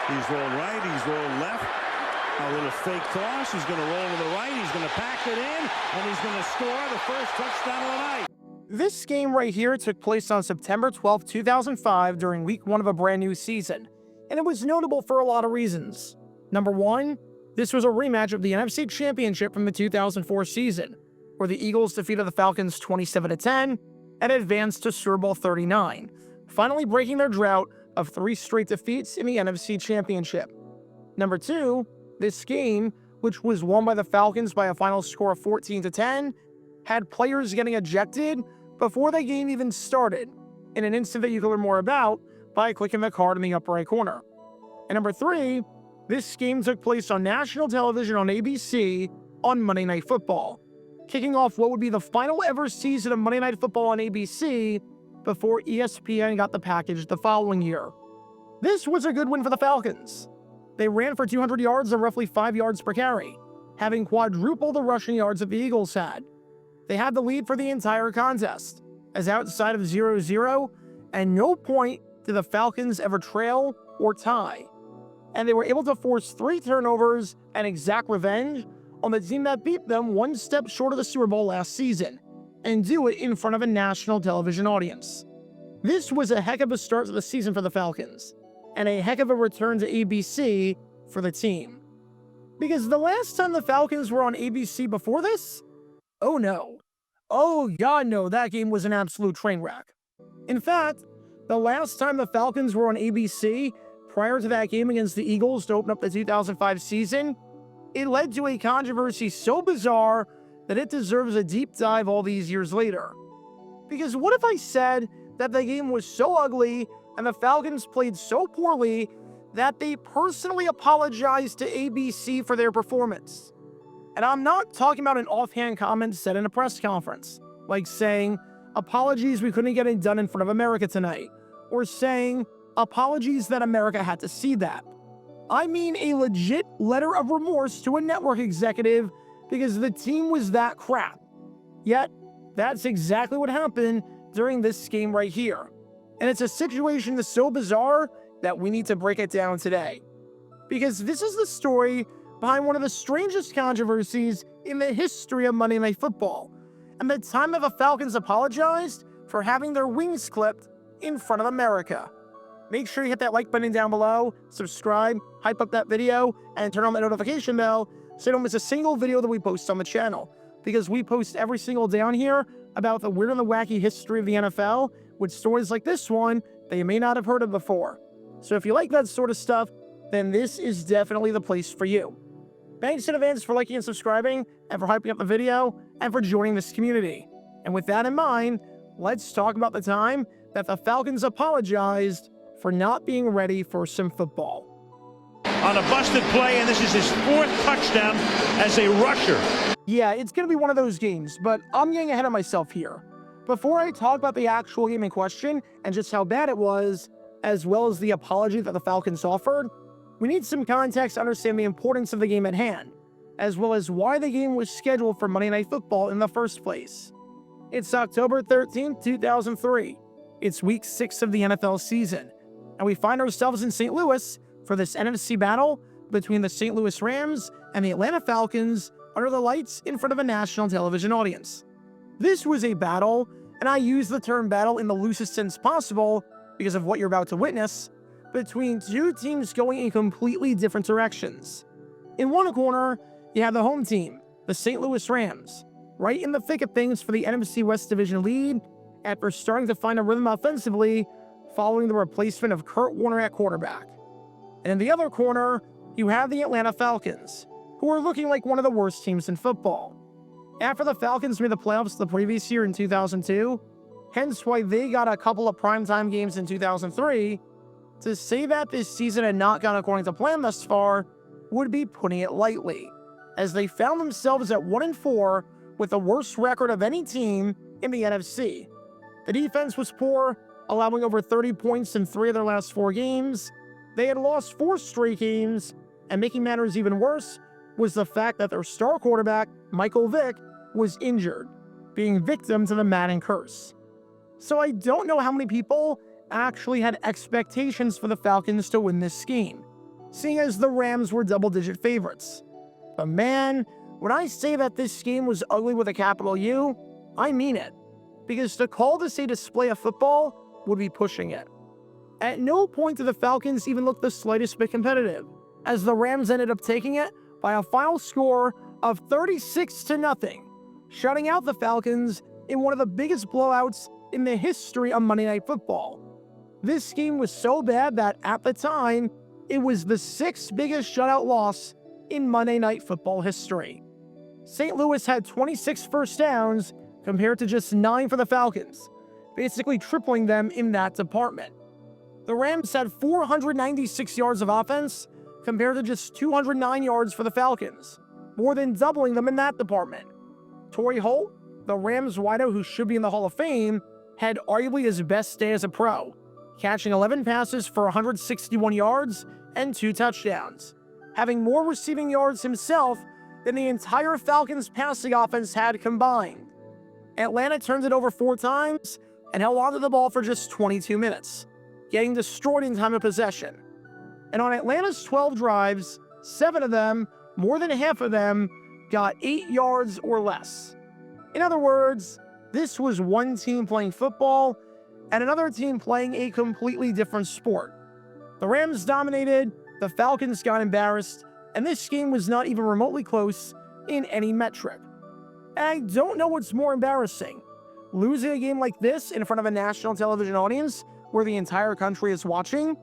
He's rolling right, he's rolling left. A little fake toss. He's going to roll to the right. He's going to pack it in, and he's going to score the first touchdown of the night. This game right here took place on September 12, 2005 during week 1 of a brand new season, and it was notable for a lot of reasons. Number 1, this was a rematch of the NFC Championship from the 2004 season, where the Eagles defeated the Falcons 27-10 and advanced to Super Bowl 39, finally breaking their drought of 3 straight defeats in the NFC Championship. Number 2, this game, which was won by the Falcons by a final score of 14-10, had players getting ejected before the game even started, in an instant that you can learn more about by clicking the card in the upper right corner. And number 3, this game took place on national television on ABC on Monday Night Football, kicking off what would be the final ever season of Monday Night Football on ABC before ESPN got the package the following year. This was a good win for the Falcons. They ran for 200 yards and roughly 5 yards per carry, having quadrupled the rushing yards that the Eagles had. They had the lead for the entire contest, as outside of 0-0, at no point did the Falcons ever trail or tie. And they were able to force 3 turnovers and exact revenge on the team that beat them 1 step short of the Super Bowl last season, and do it in front of a national television audience. This was a heck of a start to the season for the Falcons, and a heck of a return to ABC for the team. Because the last time the Falcons were on ABC before this? Oh no. Oh god no, that game was an absolute train wreck. In fact, the last time the Falcons were on ABC, prior to that game against the Eagles to open up the 2005 season, it led to a controversy so bizarre that it deserves a deep dive all these years later. Because what if I said that the game was so ugly and the Falcons played so poorly that they personally apologized to ABC for their performance? And I'm not talking about an offhand comment said in a press conference, like saying, "Apologies we couldn't get it done in front of America tonight," or saying, "Apologies that America had to see that." I mean a legit letter of remorse to a network executive because the team was that crap. Yet, that's exactly what happened during this game right here. And it's a situation that's so bizarre that we need to break it down today. Because this is the story behind one of the strangest controversies in the history of Monday Night Football, and the time that the Falcons apologized for having their wings clipped in front of America. Make sure you hit that like button down below, subscribe, hype up that video, and turn on that notification bell so you don't miss a single video that we post on the channel. Because we post every single day on here about the weird and the wacky history of the NFL, with stories like this one that you may not have heard of before. So if you like that sort of stuff, then this is definitely the place for you. Thanks in advance for liking and subscribing, and for hyping up the video, and for joining this community. And with that in mind, let's talk about the time that the Falcons apologized for not being ready for some football. On a busted play, and this is his 4th touchdown as a rusher. Yeah, it's going to be one of those games, but I'm getting ahead of myself here. Before I talk about the actual game in question and just how bad it was, as well as the apology that the Falcons offered, we need some context to understand the importance of the game at hand, as well as why the game was scheduled for Monday Night Football in the first place. It's October 13, 2003. It's week 6 of the NFL season, and we find ourselves in St. Louis for this NFC battle between the St. Louis Rams and the Atlanta Falcons under the lights in front of a national television audience. This was a battle, and I use the term battle in the loosest sense possible because of what you're about to witness, between 2 teams going in completely different directions. In one corner, you have the home team, the St. Louis Rams, right in the thick of things for the NFC West Division lead after starting to find a rhythm offensively following the replacement of Kurt Warner at quarterback. And in the other corner, you have the Atlanta Falcons, who are looking like one of the worst teams in football. After the Falcons made the playoffs the previous year in 2002, hence why they got a couple of primetime games in 2003, to say that this season had not gone according to plan thus far would be putting it lightly, as they found themselves at 1-4 with the worst record of any team in the NFC. The defense was poor, allowing over 30 points in 3 of their last 4 games. They had lost 4 straight games, and making matters even worse was the fact that their star quarterback, Michael Vick, was injured, being victim to the Madden curse. So I don't know how many people actually had expectations for the Falcons to win this game, seeing as the Rams were double-digit favorites. But man, when I say that this game was ugly with a capital U, I mean it. Because to call this a display of football would be pushing it. At no point did the Falcons even look the slightest bit competitive, as the Rams ended up taking it by a final score of 36-0, shutting out the Falcons in one of the biggest blowouts in the history of Monday Night Football. This game was so bad that, at the time, it was the 6th biggest shutout loss in Monday Night Football history. St. Louis had 26 first downs compared to just 9 for the Falcons, basically tripling them in that department. The Rams had 496 yards of offense compared to just 209 yards for the Falcons, more than doubling them in that department. Torrey Holt, the Rams wideout who should be in the Hall of Fame, had arguably his best day as a pro, catching 11 passes for 161 yards and 2 touchdowns, having more receiving yards himself than the entire Falcons passing offense had combined. Atlanta turned it over 4 times and held onto the ball for just 22 minutes, getting destroyed in time of possession. And on Atlanta's 12 drives, 7 of them, more than half of them, got 8 yards or less. In other words, this was one team playing football and another team playing a completely different sport. The Rams dominated, the Falcons got embarrassed, and this game was not even remotely close in any metric. And I don't know what's more embarrassing, losing a game like this in front of a national television audience where the entire country is watching,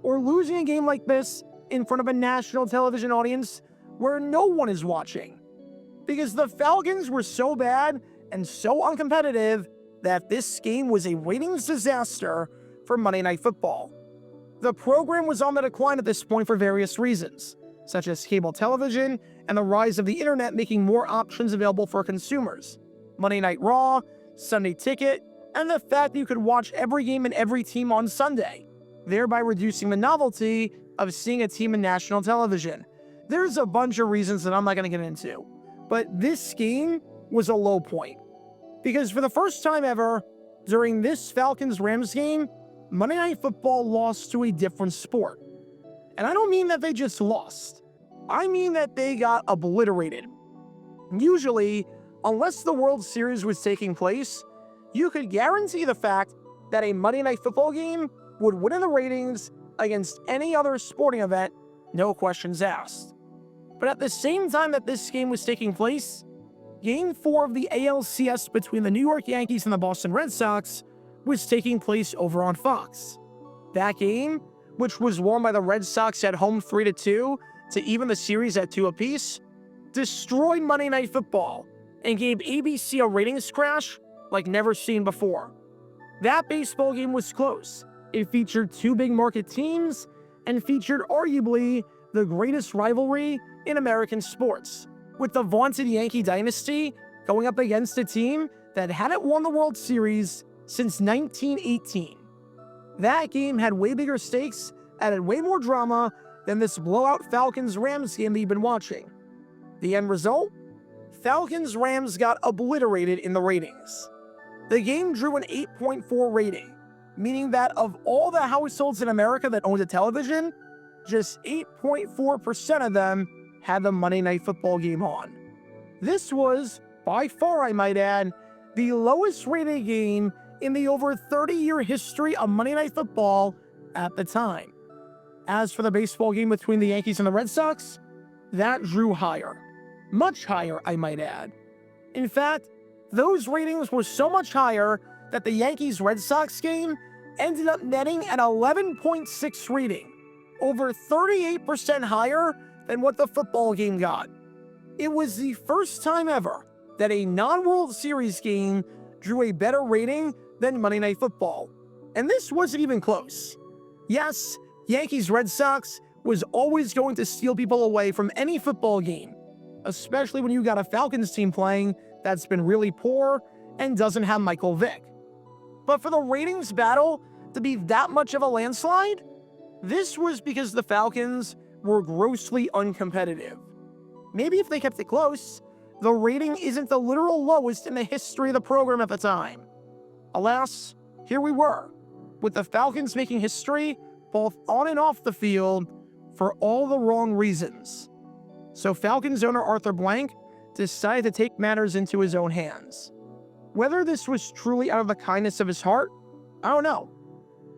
or losing a game like this in front of a national television audience where no one is watching. Because the Falcons were so bad and so uncompetitive that this game was a ratings disaster for Monday Night Football. The program was on the decline at this point for various reasons, such as cable television and the rise of the internet making more options available for consumers. Monday Night Raw, Sunday Ticket, and the fact that you could watch every game and every team on Sunday, thereby reducing the novelty of seeing a team in national television. There's a bunch of reasons that I'm not going to get into, but this game was a low point. Because for the first time ever, during this Falcons-Rams game, Monday Night Football lost to a different sport. And I don't mean that they just lost. I mean that they got obliterated. Usually, unless the World Series was taking place, you could guarantee the fact that a Monday Night Football game would win in the ratings against any other sporting event, no questions asked. But at the same time that this game was taking place, Game 4 of the ALCS between the New York Yankees and the Boston Red Sox was taking place over on Fox. That game, which was won by the Red Sox at home 3-2 to even the series at 2 apiece, destroyed Monday Night Football and gave ABC a ratings crash like never seen before. That baseball game was close. It featured 2 big market teams and featured arguably the greatest rivalry in American sports, with the vaunted Yankee dynasty going up against a team that hadn't won the World Series since 1918. That game had way bigger stakes, added way more drama than this blowout Falcons-Rams game that you've been watching. The end result? Falcons-Rams got obliterated in the ratings. The game drew an 8.4 rating, meaning that of all the households in America that owned a television, just 8.4% of them had the Monday Night Football game on. This was, by far I might add, the lowest rated game in the over 30-year history of Monday Night Football at the time. As for the baseball game between the Yankees and the Red Sox, that drew higher. Much higher, I might add. In fact, those ratings were so much higher that the Yankees-Red Sox game ended up netting an 11.6 rating, over 38% higher than what the football game got. It was the first time ever that a non-World Series game drew a better rating than Monday Night Football. And this wasn't even close. Yes, Yankees-Red Sox was always going to steal people away from any football game, especially when you got a Falcons team playing that's been really poor and doesn't have Michael Vick. But for the ratings battle to be that much of a landslide, this was because the Falcons were grossly uncompetitive. Maybe if they kept it close, the rating isn't the literal lowest in the history of the program at the time. Alas, here we were, with the Falcons making history both on and off the field for all the wrong reasons. So Falcons owner Arthur Blank decided to take matters into his own hands. Whether this was truly out of the kindness of his heart, I don't know.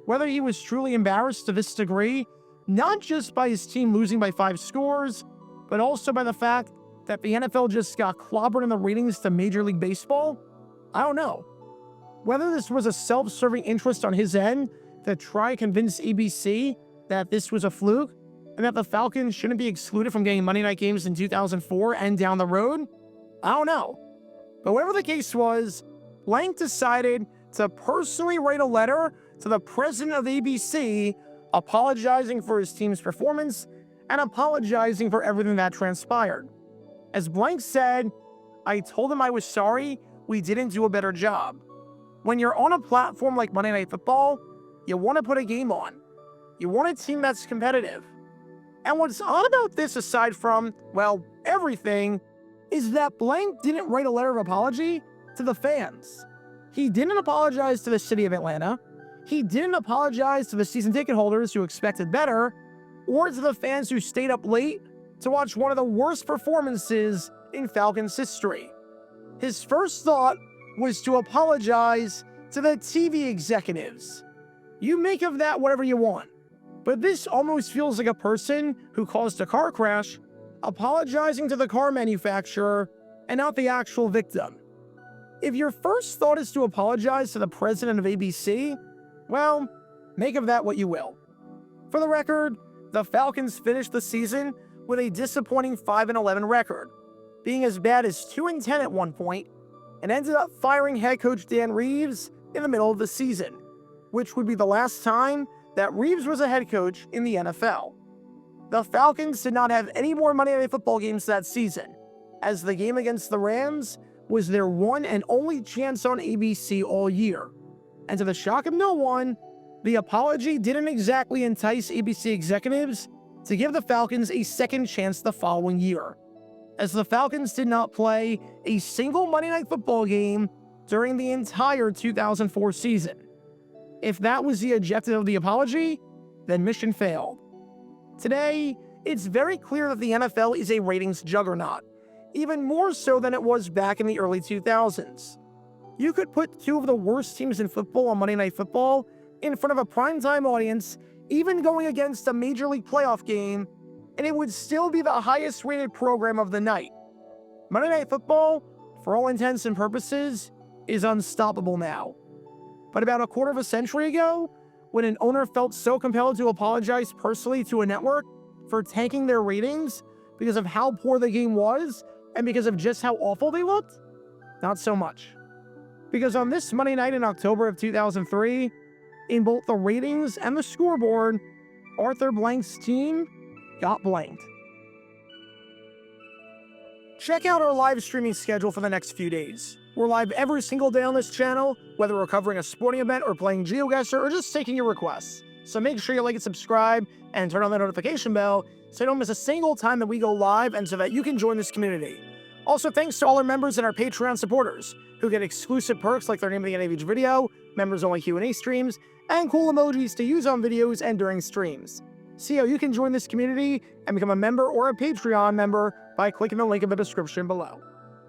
Whether he was truly embarrassed to this degree, not just by his team losing by 5 scores, but also by the fact that the NFL just got clobbered in the ratings to Major League Baseball, I don't know. Whether this was a self-serving interest on his end to try and convince ABC that this was a fluke and that the Falcons shouldn't be excluded from getting Monday night games in 2004 and down the road, I don't know. But whatever the case was, Blank decided to personally write a letter to the president of ABC apologizing for his team's performance and apologizing for everything that transpired. As Blank said, "I told him I was sorry, we didn't do a better job." When you're on a platform like Monday Night Football, you want to put a game on. You want a team that's competitive. And what's odd about this, aside from, well, everything, is that Blank didn't write a letter of apology to the fans. He didn't apologize to the city of Atlanta. He didn't apologize to the season ticket holders who expected better, or to the fans who stayed up late to watch one of the worst performances in Falcons history. His first thought was to apologize to the TV executives. You make of that whatever you want, but this almost feels like a person who caused a car crash apologizing to the car manufacturer and not the actual victim. If your first thought is to apologize to the president of ABC, well, make of that what you will. For the record, the Falcons finished the season with a disappointing 5-11 record, being as bad as 2-10 at one point, and ended up firing head coach Dan Reeves in the middle of the season, which would be the last time that Reeves was a head coach in the NFL. The Falcons did not have any more Monday Night Football games that season, as the game against the Rams was their one and only chance on ABC all year. And to the shock of no one, the apology didn't exactly entice ABC executives to give the Falcons a second chance the following year, as the Falcons did not play a single Monday Night Football game during the entire 2004 season. If that was the objective of the apology, then mission failed. Today, it's very clear that the NFL is a ratings juggernaut, even more so than it was back in the early 2000s. You could put 2 of the worst teams in football on Monday Night Football in front of a primetime audience, even going against a Major League playoff game, and it would still be the highest rated program of the night. Monday Night Football, for all intents and purposes, is unstoppable now. But about a quarter of a century ago, when an owner felt so compelled to apologize personally to a network for tanking their ratings because of how poor the game was and because of just how awful they looked, not so much. Because on this Monday night in October of 2003, in both the ratings and the scoreboard, Arthur Blank's team got blanked. Check out our live streaming schedule for the next few days. We're live every single day on this channel, whether we're covering a sporting event or playing GeoGuessr or just taking your requests. So make sure you like and subscribe and turn on the notification bell so you don't miss a single time that we go live and so that you can join this community. Also, thanks to all our members and our Patreon supporters who get exclusive perks like their name at the end of each video, members-only Q&A streams, and cool emojis to use on videos and during streams. See how you can join this community and become a member or a Patreon member by clicking the link in the description below.